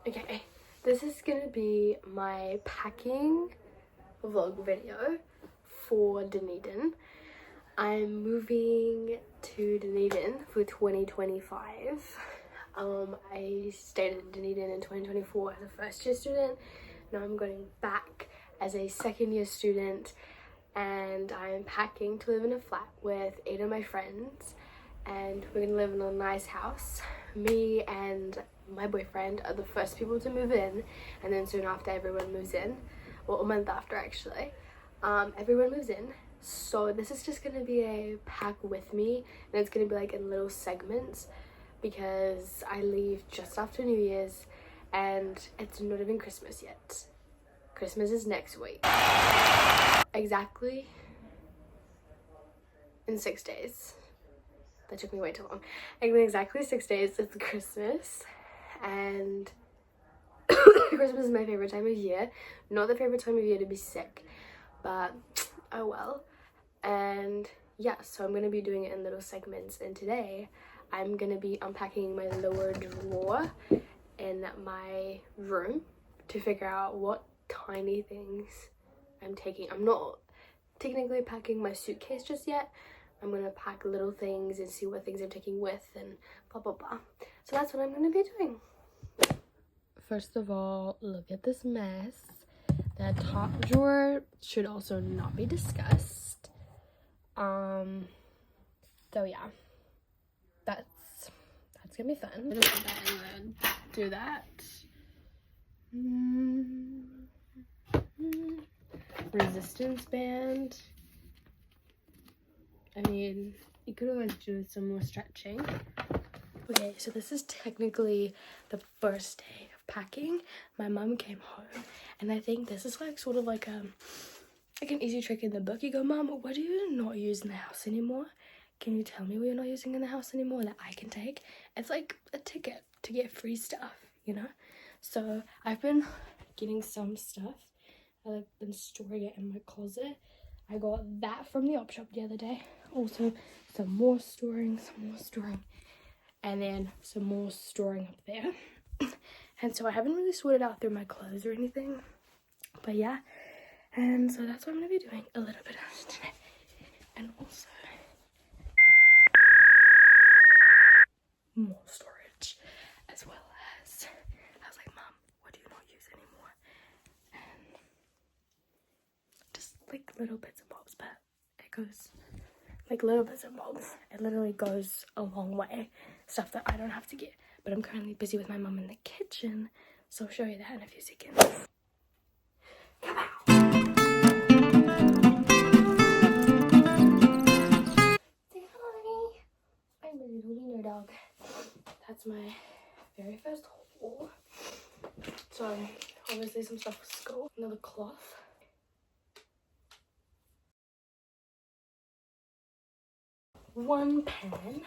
Okay, this is gonna be my packing vlog video for Dunedin. I'm moving to Dunedin for 2025. I stayed in Dunedin in 2024 as a first year student. Now I'm going back as a second year student, and I'm packing to live in a flat with 8 of my friends, and we're gonna live in a nice house. Me and my boyfriend are the first people to move in, and then soon after everyone moves in. Well, a month after actually. Everyone moves in. So this is just gonna be a pack with me, and it's gonna be like in little segments because I leave just after New Year's and it's not even Christmas yet. Christmas is next week. Exactly in 6 days. That took me way too long. In exactly 6 days, it's Christmas, and Christmas is my favorite time of year. Not the favorite time of year to be sick, but oh well. And yeah, so I'm gonna be doing it in little segments, and today I'm gonna be unpacking my lower drawer in my room to figure out what tiny things I'm taking. I'm not technically packing my suitcase just yet. I'm gonna pack little things and see what things I'm taking with and blah blah blah. So that's what I'm gonna be doing. First of all, look at this mess. The top drawer should also not be discussed. So yeah, that's gonna be fun. Just do that and then do that. Resistance band. I mean, you could always do some more stretching. Okay, so this is technically the first day of packing. My mum came home, and I think this is like sort of like an easy trick in the book. You go, Mum, what do you not use in the house anymore? Can you tell me what you're not using in the house anymore that I can take? It's like a ticket to get free stuff, you know? So I've been getting some stuff. I've been storing it in my closet. I got that from the op shop the other day. Also, some more storing, and then some more storing up there. And so I haven't really sorted out through my clothes or anything, but yeah. And so that's what I'm gonna be doing a little bit of today. And also more storage, as well as I was like, Mom, what do you not use anymore? And just like little bits and bobs, but it goes like little bits and bobs. It literally goes a long way. Stuff that I don't have to get. But I'm currently busy with my mum in the kitchen, so I'll show you that in a few seconds. Come out. Say hi. I'm a little wiener dog. That's my very first haul. So obviously some stuff for school. Another cloth. One pen.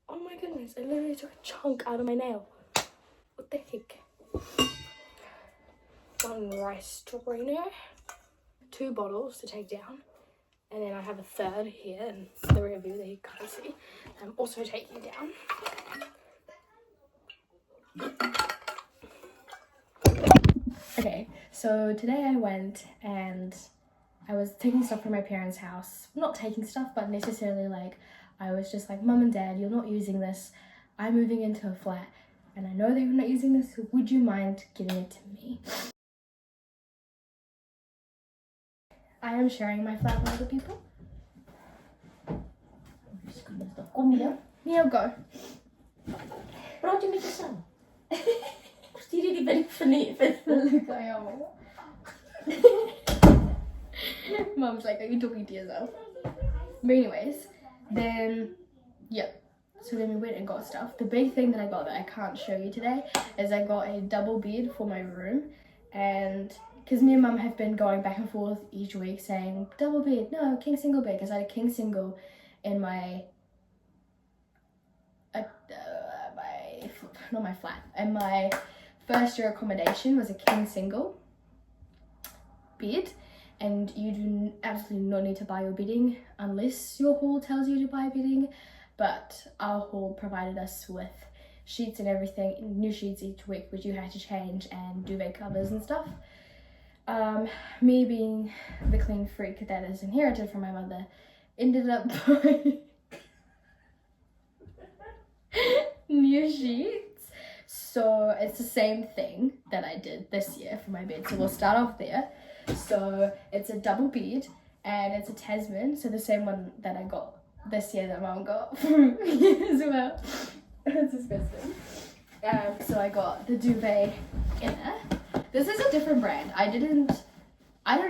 Oh my goodness, I literally took a chunk out of my nail. What the heck? One rice strainer. 2 bottles to take down. And then I have a third here in the rear view that you can't see. I'm also taking down. Okay, so today I went and I was taking stuff from my parents' house. Not taking stuff, but necessarily like, I was just like, Mum and Dad, you're not using this. I'm moving into a flat and I know that you're not using this, so would you mind giving it to me? I am sharing my flat with other people. Kom Mia. Mia, go. Praat jy met jou son? Stuur jy die brief vir Mum's like, are you talking to yourself? But anyways, then, yeah. So then we went and got stuff. The big thing that I got that I can't show you today is I got a double bed for my room. And because me and Mum have been going back and forth each week saying, double bed, no, king single bed. Because I had a king single in my not my flat, and my first year accommodation was a king single bed, and you do absolutely not need to buy your bedding unless your hall tells you to buy bedding, but our hall provided us with sheets and everything, new sheets each week, which you had to change, and duvet covers and stuff. Me being the clean freak that is inherited from my mother, ended up buying new sheets. So it's the same thing that I did this year for my bed. So we'll start off there. So it's a double bed and it's a Tasman. So the same one that I got this year that Mum got from me as well. It's disgusting. So I got the duvet inner. This is a different brand. I don't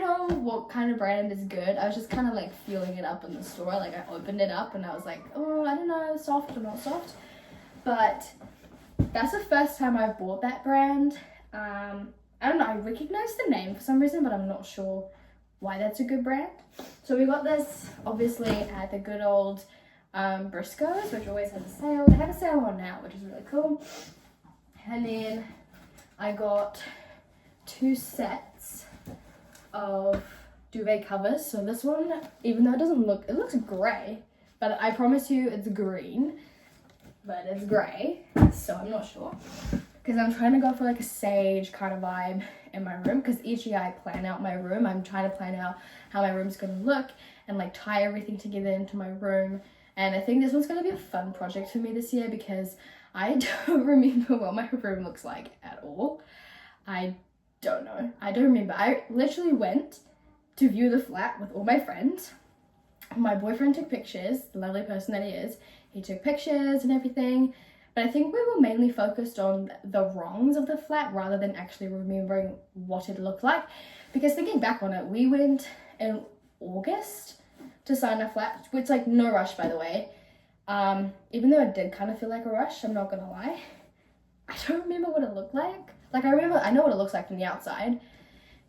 know what kind of brand is good. I was just kind of like feeling it up in the store. Like I opened it up and I was like, oh, I don't know, soft or not soft. But that's the first time I've bought that brand. I don't know, I recognize the name for some reason, but I'm not sure why that's a good brand. So we got this obviously at the good old Briscoe's, which always has a sale. They have a sale on now, which is really cool. And then I got 2 sets of duvet covers. So this one, even though it doesn't look, it looks grey, but I promise you it's green, but it's grey, so I'm not sure. Because I'm trying to go for like a sage kind of vibe in my room, because each year I plan out my room. I'm trying to plan out how my room's gonna look and like tie everything together into my room. And I think this one's gonna be a fun project for me this year, because I don't remember what my room looks like at all. I don't know. I don't remember. I literally went to view the flat with all my friends. My boyfriend took pictures, the lovely person that he is. He took pictures and everything. But I think we were mainly focused on the wrongs of the flat rather than actually remembering what it looked like. Because thinking back on it, we went in August to sign a flat, which like no rush by the way. Even though it did kind of feel like a rush, I'm not gonna lie. I don't remember what it looked like. Like I know what it looks like from the outside.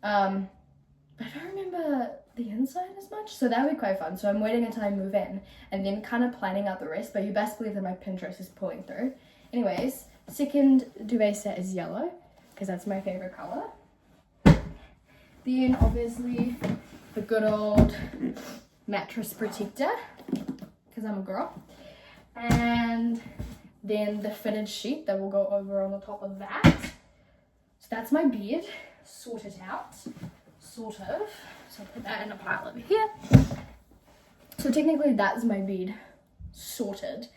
But I don't remember the inside as much. So that would be quite fun. So I'm waiting until I move in and then kind of planning out the rest. But you best believe that my Pinterest is pulling through. Anyways, second duvet set is yellow because that's my favorite color. Then obviously the good old mattress protector because I'm a girl. And then the fitted sheet that will go over on the top of that. So that's my bed sorted out, sort of. So I'll put that in a pile over here. So technically that's my bed sorted.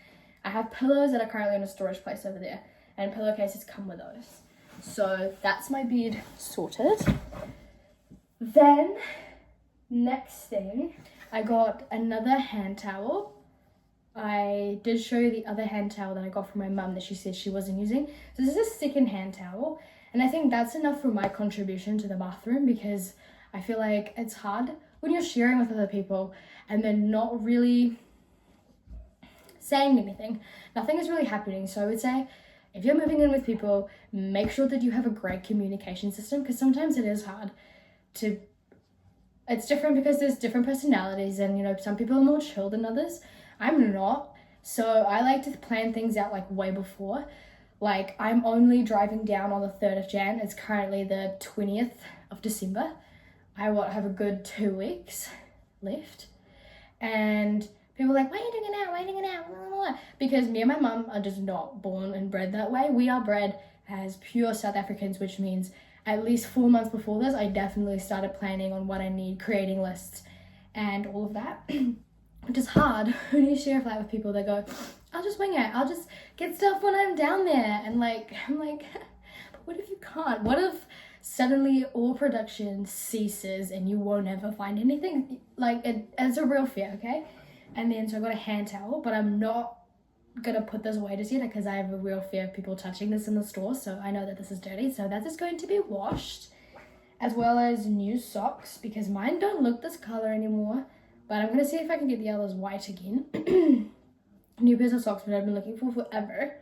I have pillows that are currently in a storage place over there, and pillowcases come with those. So that's my bed sorted. Then next thing, I got another hand towel. I did show you the other hand towel that I got from my mum that she said she wasn't using. So this is a second hand towel, and I think that's enough for my contribution to the bathroom, because I feel like it's hard when you're sharing with other people and they're not really saying anything. Nothing is really happening. So I would say if you're moving in with people, make sure that you have a great communication system, because sometimes it is hard to, it's different because there's different personalities, and you know, some people are more chill than others. I'm not. So I like to plan things out like way before. Like I'm only driving down on the 3rd of Jan. It's currently the 20th of December. I will have a good 2 weeks left. And people are like, why are you doing it now? Why are you doing it now? Blah, blah, blah. Because me and my mum are just not born and bred that way. We are bred as pure South Africans, which means at least 4 months before this, I definitely started planning on what I need, creating lists and all of that. Which is hard when you share a flat with people that go, I'll just wing it. I'll just get stuff when I'm down there. And like, I'm like, but what if you can't? What if suddenly all production ceases and you won't ever find anything? Like, it's a real fear, okay? And then so I got a hand towel, but I'm not gonna put this away just yet because I have a real fear of people touching this in the store. So I know that this is dirty. So that is going to be washed, as well as new socks, because mine don't look this color anymore. But I'm gonna see if I can get the others white again. New pairs of socks that I've been looking for forever.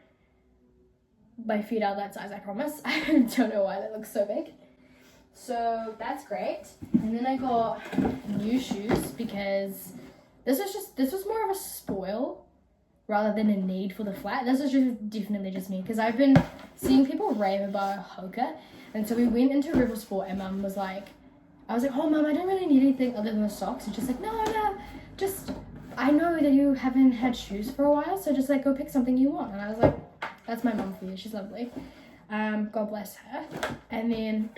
My feet are that size, I promise. I don't know why they look so big. So that's great. And then I got new shoes, because this was more of a spoil rather than a need for the flat. This is just definitely just me, because I've been seeing people rave about Hoka. And so we went into River Sport and Mum was like, I was like, oh Mum, I don't really need anything other than the socks. And she's like, no, just, I know that you haven't had shoes for a while, so just like go pick something you want. And I was like, That's my mum for you. She's lovely. God bless her. And then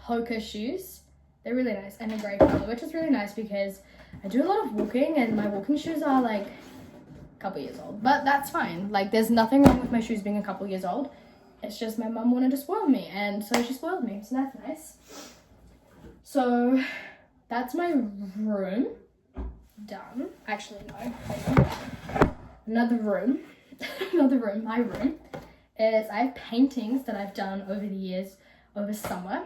Hoka shoes. They're really nice, and a grey colour, which is really nice because I do a lot of walking and my walking shoes are like a couple years old. But that's fine. Like, there's nothing wrong with my shoes being a couple years old. It's just my mum wanted to spoil me, and so she spoiled me. So that's nice. So that's my room done. Actually, no. Hold on. Another room, my room, is I have paintings that I've done over the years, over summer.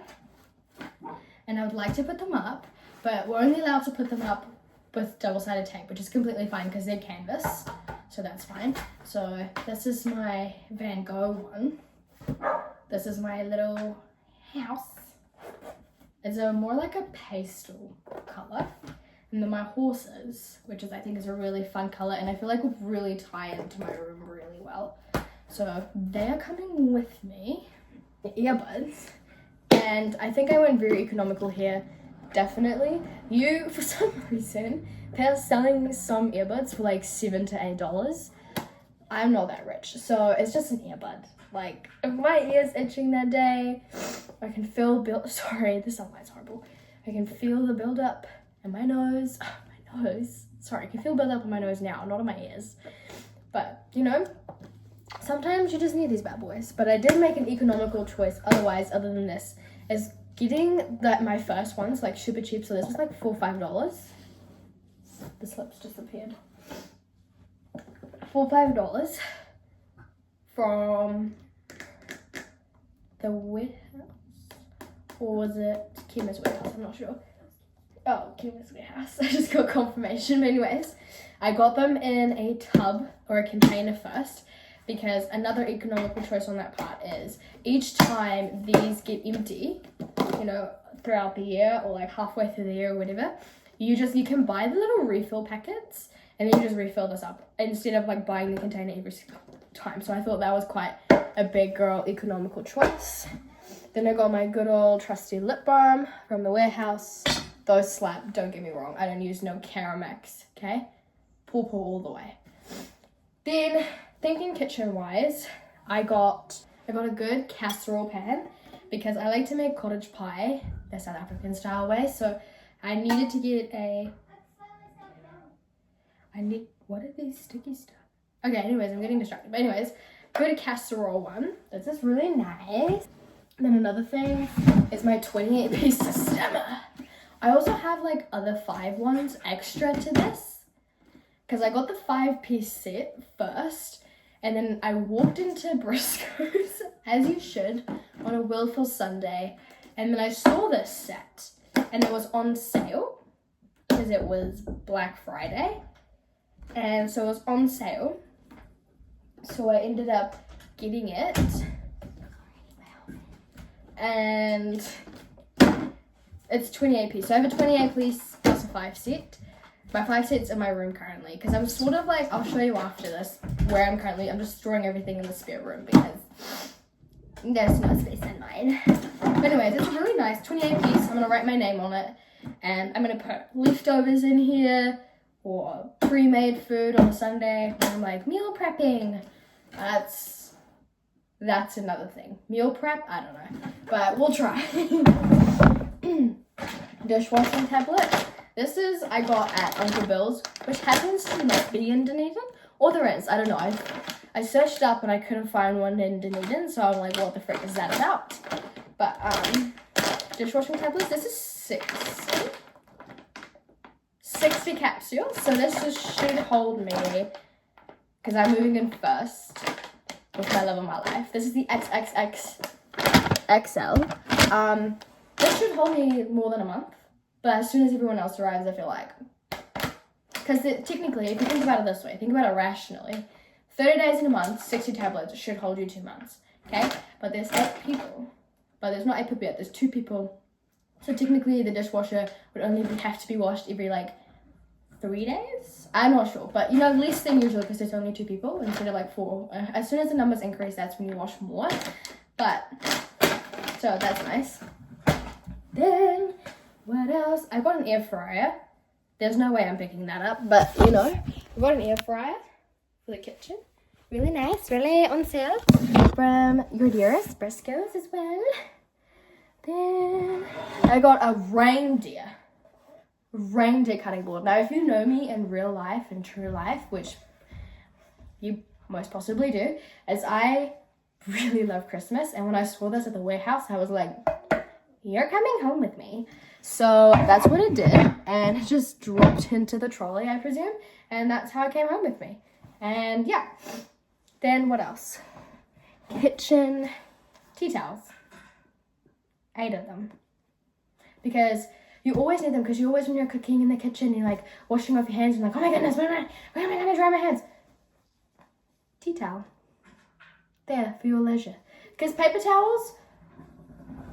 And I would like to put them up, but we're only allowed to put them up with double-sided tape, which is completely fine because they're canvas, so that's fine. So this is my Van Gogh one. This is my little house. It's a more like a pastel color. And then my horses, which is I think is a really fun color, and I feel like would really tie into my room really well. So they are coming with me. The earbuds. And I think I went very economical here, definitely. You, for some reason, they're selling some earbuds for like $7 to $8. I'm not that rich, so it's just an earbud. Like, if my ear's itching that day, I can feel sorry, this sunlight's horrible. I can feel the build-up in my nose. Sorry, I can feel build-up in my nose now, not in my ears. But, you know, sometimes you just need these bad boys. But I did make an economical choice other than this, is getting my first ones like super cheap. So this was like $4 or $5. The slips disappeared. $4 or $5 from the warehouse, or was it Chemist Warehouse? I'm not sure. Oh, Chemist Warehouse. I just got confirmation. But anyways, I got them in a tub or a container first, because another economical choice on that part is each time these get empty, you know, throughout the year or like halfway through the year or whatever, you can buy the little refill packets and then you just refill this up instead of like buying the container every single time. So I thought that was quite a big girl economical choice. Then I got my good old trusty lip balm from the warehouse. Those slap, don't get me wrong, I don't use no Caramax, okay? Pull all the way. Then, thinking kitchen-wise, I got a good casserole pan because I like to make cottage pie the South African style way. So I needed to get what are these sticky stuff? Okay, anyways, I'm getting distracted. But anyways, good casserole one. This is really nice. And then another thing is my 28-piece system. I also have like other 5 ones extra to this, because I got the 5-piece set first, and then I walked into Briscoe's, as you should, on a willful Sunday, and then I saw this set, and it was on sale, because it was Black Friday, and so it was on sale, so I ended up getting it, and it's 28-piece, so I have a 28-piece plus a 5 set. My 5 sets in my room currently, because I'm sort of like, I'll show you after this where I'm just storing everything in the spare room because there's no space in mine. But anyways, it's a really nice 28-piece. I'm going to write my name on it, and I'm going to put leftovers in here or pre-made food on a Sunday when I'm like meal prepping. That's another thing. Meal prep, I don't know, but we'll try. Dishwashing tablet. This is I got at Uncle Bill's, which happens to not be in Dunedin, or there is. I don't know. I searched up and I couldn't find one in Dunedin, so I'm like, what the frick is that about? But dishwashing tablets. This is 60 capsules, so this should hold me because I'm moving in first with my love of my life. This is the XXXXL. This should hold me more than a month. But as soon as everyone else arrives, I feel like, because technically, if you think about it this way, think about it rationally, 30 days in a month, 60 tablets should hold you 2 months, okay? But there's 8 people, but there's not 8 people yet, there's 2 people. So technically, the dishwasher would only have to be washed every, like, 3 days? I'm not sure, but, you know, least thing usually, because there's only 2 people instead of, like, 4. As soon as the numbers increase, that's when you wash more. But, so that's nice. Then, what else? I got an air fryer. There's no way I'm picking that up, but you know, I got an air fryer for the kitchen. Really nice, really on sale from Your Dearest Briscoes as well. Then I got a reindeer cutting board. Now, if you know me in real life, in true life, which you most possibly do, as I really love Christmas, and when I saw this at the warehouse, I was like, you're coming home with me. So that's what it did, and it just dropped into the trolley, I presume, and that's how it came home with me. And yeah, then what else? Kitchen tea towels. 8 of them. Because you always need them, because you always, when you're cooking in the kitchen, you're like washing off your hands, and like, oh my goodness, where am I gonna dry my hands? Tea towel. There, for your leisure. Because paper towels,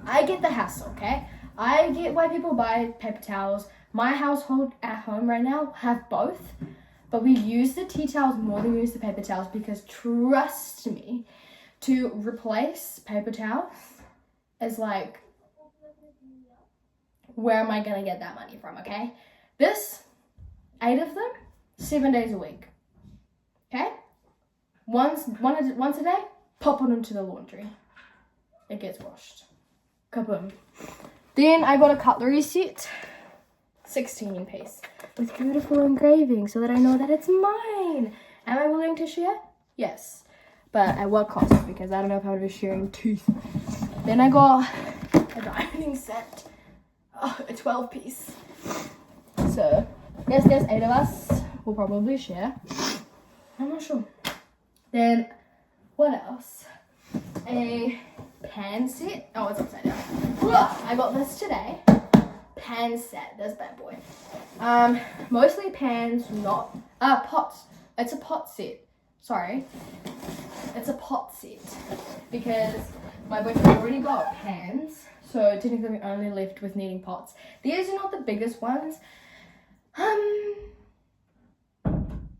I get the hassle, okay? I get why people buy paper towels. My household at home right now have both, but we use the tea towels more than we use the paper towels, because trust me, to replace paper towels is like, where am I gonna get that money from, okay? This, 8 of them, 7 days a week, okay? Once a day, pop it into the laundry. It gets washed. Kaboom. Then I got a cutlery set, 16 piece, with beautiful engraving so that I know that it's mine. Am I willing to share? Yes. But at what cost? Because I don't know if I would be sharing teeth. Then I got a dining set, a 12 piece. So, yes, there's 8 of us. We'll probably share. I'm not sure. Then, what else? A pan set. Oh, it's upside down. I got this today. Pan set. This bad boy. Mostly pans, not pots. It's a pot set. Sorry. It's a pot set because my boyfriend already got pans, so technically we're only left with needing pots. These are not the biggest ones.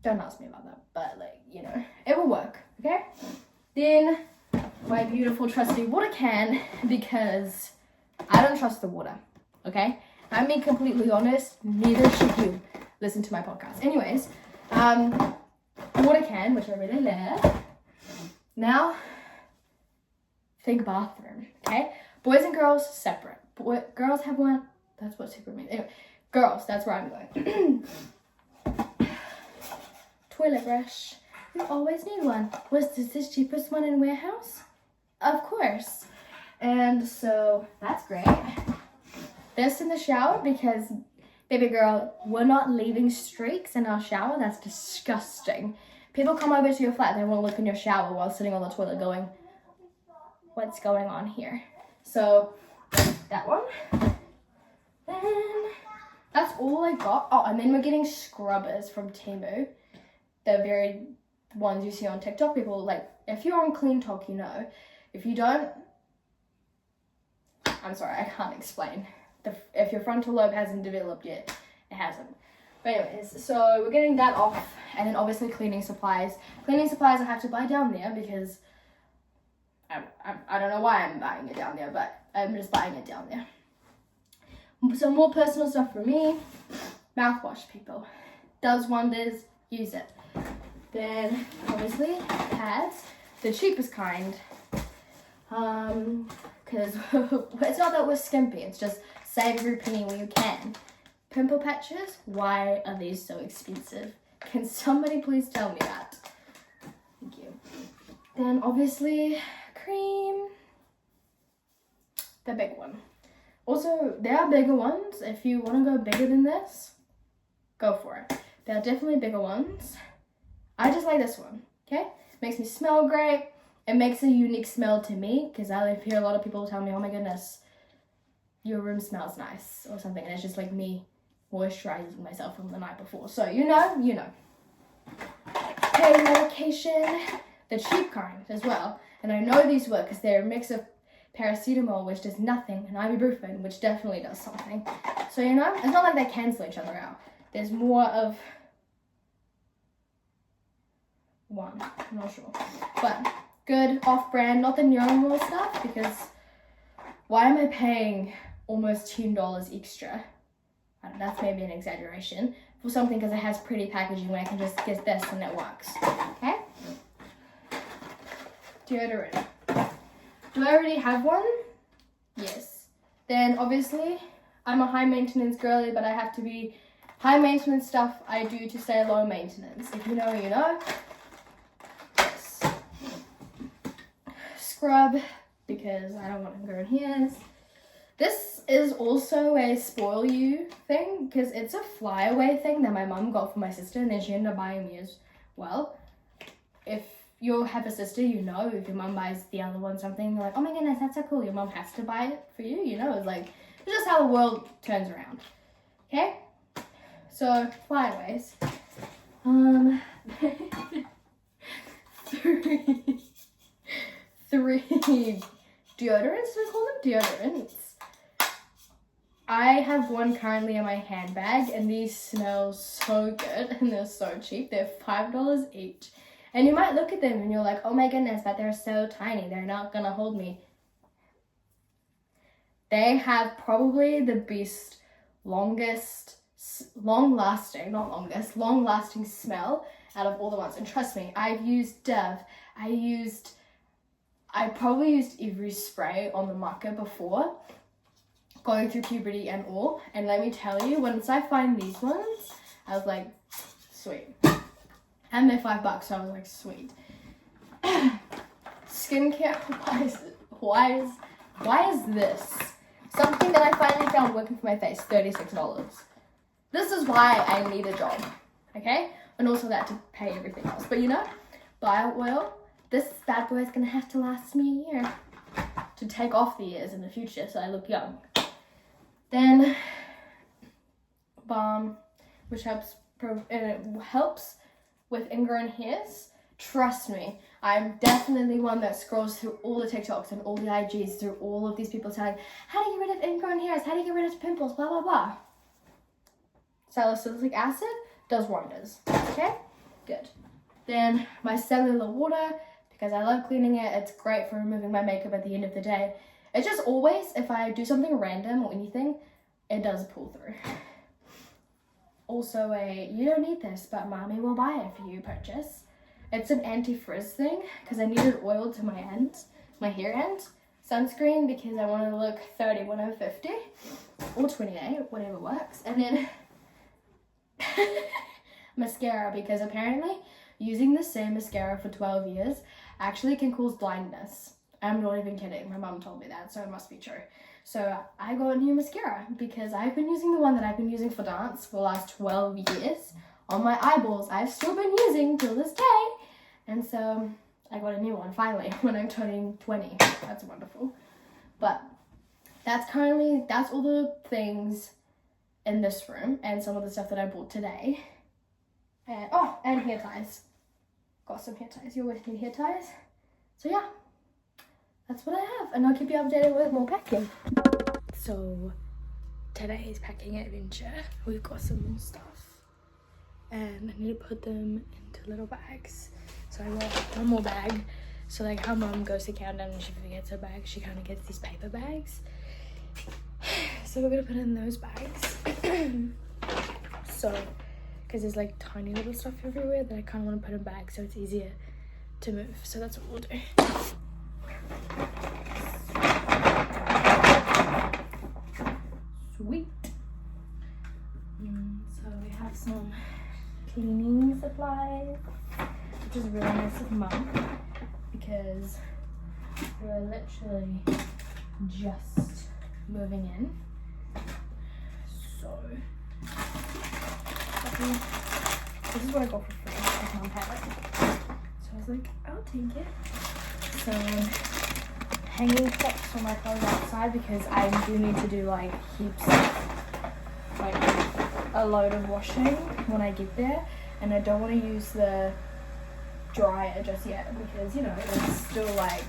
Don't ask me about that, but like, you know, it will work, okay? Then my beautiful trusty water can, because I don't trust the water, okay? I'm being completely honest, neither should you listen to my podcast. Anyways, water can, which I really love. Now, think bathroom, okay? Boys and girls, separate. Girls have one, that's what separate means. Anyway, girls, that's where I'm going. Toilet brush. You always need one. Was this cheapest one in warehouse? Of course. And so that's great. This in the shower, because baby girl, we're not leaving streaks in our shower. That's disgusting. People come over to your flat, they want to look in your shower while sitting on the toilet going, what's going on here? So that one. Then that's all I got. Oh, and then we're getting scrubbers from Temu. The very ones you see on TikTok. People, like, if you're on Clean Talk, you know. If you don't, I'm sorry, I can't explain. If your frontal lobe hasn't developed yet, it hasn't. But anyways, so we're getting that off, and then obviously cleaning supplies. Cleaning supplies I have to buy down there because I don't know why I'm buying it down there, but I'm just buying it down there. Some more personal stuff for me. Mouthwash, people. Does wonders, use it. Then obviously pads, the cheapest kind. Because it's not that we're skimpy, it's just save every penny when you can. Pimple patches, why are these so expensive? Can somebody please tell me that? Thank you. Then obviously cream, the big one. Also, there are bigger ones. If you want to go bigger than this, go for it. There are definitely bigger ones. I just like this one, okay? Makes me smell great. It makes a unique smell to me, because I hear a lot of people tell me, oh my goodness, your room smells nice or something, and it's just like me moisturizing myself from the night before. So you know. Pain medication, the cheap kind as well. And I know these work because they're a mix of paracetamol, which does nothing, and ibuprofen, which definitely does something. So you know, it's not like they cancel each other out. There's more of one, I'm not sure. But good off-brand, not the normal stuff, because why am I paying almost $10 extra? I don't know, that's maybe an exaggeration for something, because it has pretty packaging where I can just get this and it works. Okay? deodorant. Do I already have one? Yes. Then obviously I'm a high maintenance girly, but I have to be high maintenance stuff I do to stay low maintenance. If you know, you know. Yes. Scrub, because I don't want ingrown hairs. This is also a spoil you thing, because it's a flyaway thing that my mum got for my sister, and then she ended up buying me as well. If you have a sister, you know, if your mum buys the other one something, you're like, oh my goodness, that's so cool. Your mum has to buy it for you, you know. It's like, it's just how the world turns around. Okay? So, flyaways. Three deodorants, do I call them deodorants? I have one currently in my handbag, and these smell so good, and they're so cheap. They're $5 each. And you might look at them and you're like, oh my goodness, but they're so tiny. They're not gonna hold me. They have probably the best, long-lasting smell out of all the ones. And trust me, I've used Dove. I probably used every spray on the market before, going through puberty and all. And let me tell you, once I find these ones, I was like, sweet. And they're $5, so I was like, sweet. Skincare why is this? Something that I finally found working for my face, $36. This is why I need a job, okay? And also that to pay everything else. But you know, bio oil, this bad boy is gonna have to last me a year to take off the years in the future so I look young. Then balm, which helps with ingrown hairs. Trust me, I'm definitely one that scrolls through all the TikToks and all the IGs through all of these people telling how to get rid of ingrown hairs, how to get rid of pimples, blah blah blah. Salicylic acid does wonders. Okay, good. Then my cellular water, because I love cleaning it. It's great for removing my makeup at the end of the day. It's just always, if I do something random or anything, it does pull through. Also you don't need this, but mommy will buy it for you purchase. It's an anti-frizz thing, because I needed oil to my ends, my hair ends. Sunscreen, because I want to look 30 when I'm 50, or 28, whatever works. And then mascara, because apparently using the same mascara for 12 years actually can cause blindness. I'm not even kidding, my mom told me that, so it must be true. So I got a new mascara because I've been using the one that I've been using for dance for the last 12 years on my eyeballs. I've still been using till this day. And so I got a new one finally when I'm turning 20. That's wonderful. But that's all the things in this room and some of the stuff that I bought today. And and hair ties. Got some hair ties. You always need hair ties. So yeah. That's what I have, and I'll keep you updated with more packing. So today's packing adventure, we've got some more stuff and I need to put them into little bags. So I got one more bag, so like how mom goes to countdown and she forgets her bag, she kind of gets these paper bags. So we're gonna put in those bags. So because there's like tiny little stuff everywhere that I kind of want to put in bags so it's easier to move. So that's what we'll do. Sweet. So we have some cleaning supplies, which is really nice of mom because we're literally just moving in. So this is what I got for free because mom had it. So I was like, I'll take it. So hanging clips for my clothes outside because I do need to do like heaps, like a load of washing when I get there, and I don't want to use the dryer just yet because you know it's still like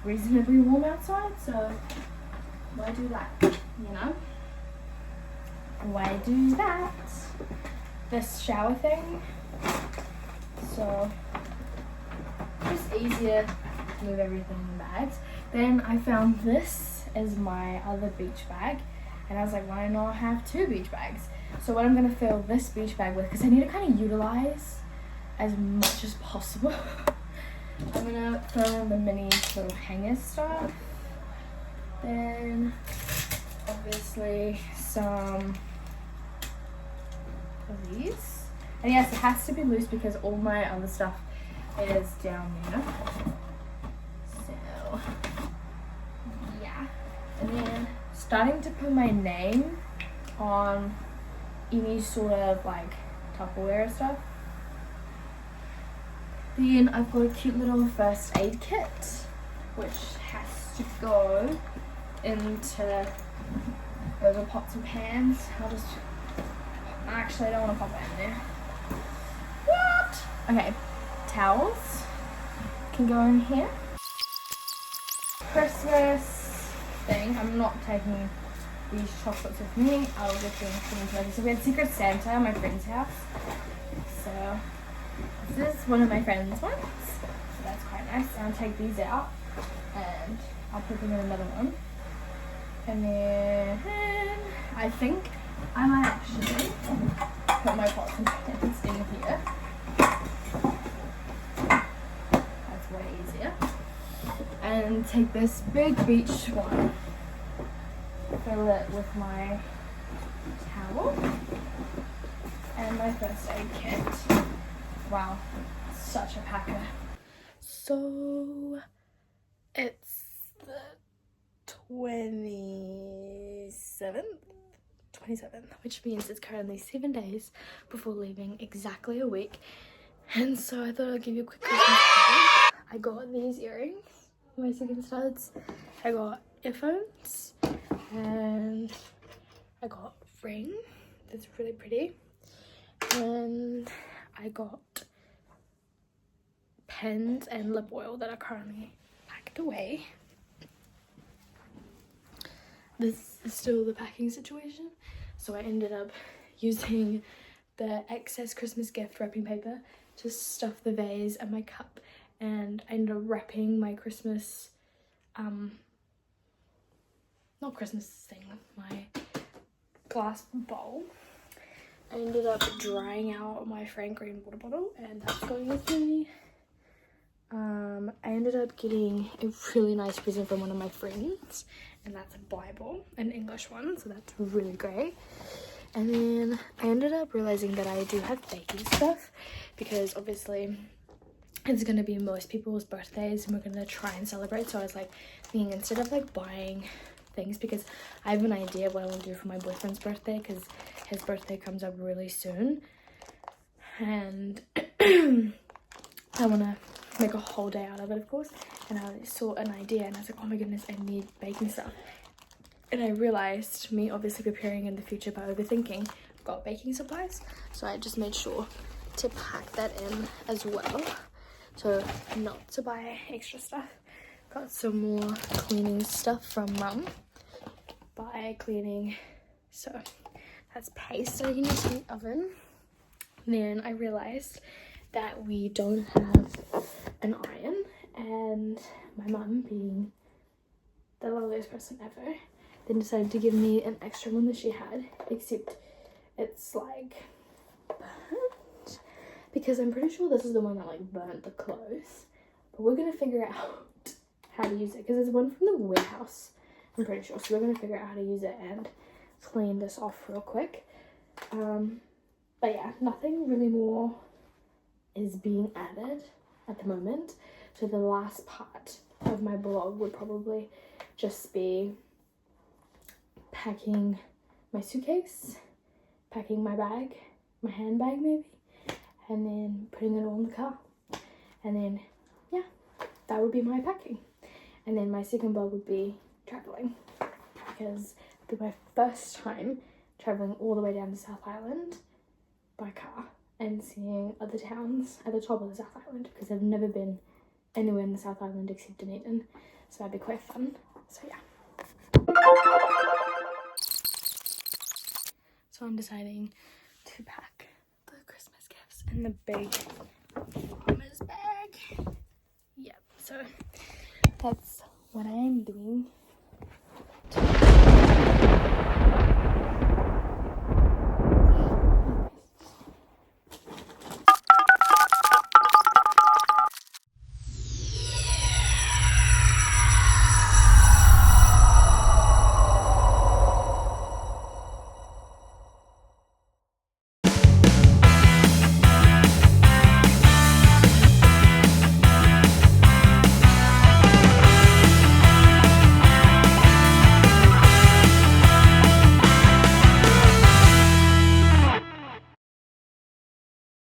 reasonably warm outside. So why do that? You know, why do that? This shower thing. So just easier to move everything in bags. Then I found this as my other beach bag, and I was like, why not have two beach bags? So what I'm gonna fill this beach bag with, because I need to kind of utilize as much as possible. I'm I'm gonna throw in the mini little hanger stuff. Then obviously some of these. And yes, it has to be loose because all my other stuff is down there. So yeah. And then starting to put my name on any sort of like Tupperware stuff. Then I've got a cute little first aid kit, which has to go into over pots and pans. Actually, I don't want to pop it in there. What? Okay, towels can go in here. Christmas thing, I'm not taking these chocolates with me. I'll get them from the. So we had Secret Santa at my friend's house. So this is one of my friend's ones. So that's quite nice. I'll take these out and I'll put them in another one. And then I think I might actually put my pots and pans in here. That's way easier. And take this big beach one. Fill it with my towel and my first aid kit. Wow, such a packer. So it's the 27th, which means it's currently 7 days before leaving, exactly a week. And so I thought I'd give you a quick Christmas present. I got these earrings, my second studs. I got earphones. And I got a ring that's really pretty, and I got pens and lip oil that are currently packed away. This is still the packing situation, so I ended up using the excess Christmas gift wrapping paper to stuff the vase and my cup, and I ended up wrapping my Christmas not Christmas thing, my glass bowl. I ended up drying out my Frank Green water bottle, and that's going with me. I ended up getting a really nice present from one of my friends, and that's a Bible, an English one, so that's really great. And then I ended up realizing that I do have baking stuff, because obviously it's going to be most people's birthdays and we're going to try and celebrate. So I was like thinking, instead of like buying things, because I have an idea of what I want to do for my boyfriend's birthday, because his birthday comes up really soon, and I want to make a whole day out of it, of course. And I saw an idea and I was like, oh my goodness, I need baking stuff. And I realized, me obviously preparing in the future by overthinking, I've got baking supplies, so I just made sure to pack that in as well, so not to buy extra stuff. Got some more cleaning stuff from mum by cleaning, so that's paste that I can use in the oven. Then I realized that we don't have an iron, and my mum, being the loveliest person ever, then decided to give me an extra one that she had, except it's like burnt, because I'm pretty sure this is the one that like burnt the clothes, but we're gonna figure out how to use it, because it's one from the warehouse, I'm pretty sure. So we're gonna figure out how to use it and clean this off real quick. But yeah, nothing really more is being added at the moment. So the last part of my blog would probably just be packing my suitcase, packing my bag, my handbag maybe, and then putting it all in the car. And then yeah, that would be my packing. And then my second blog would be traveling, because it would be my first time traveling all the way down to South Island by car and seeing other towns at the top of the South Island, because I've never been anywhere in the South Island except Dunedin, so that'd be quite fun. So yeah. So I'm deciding to pack the Christmas gifts in the big farmer's bag. Yep, so that's what I am doing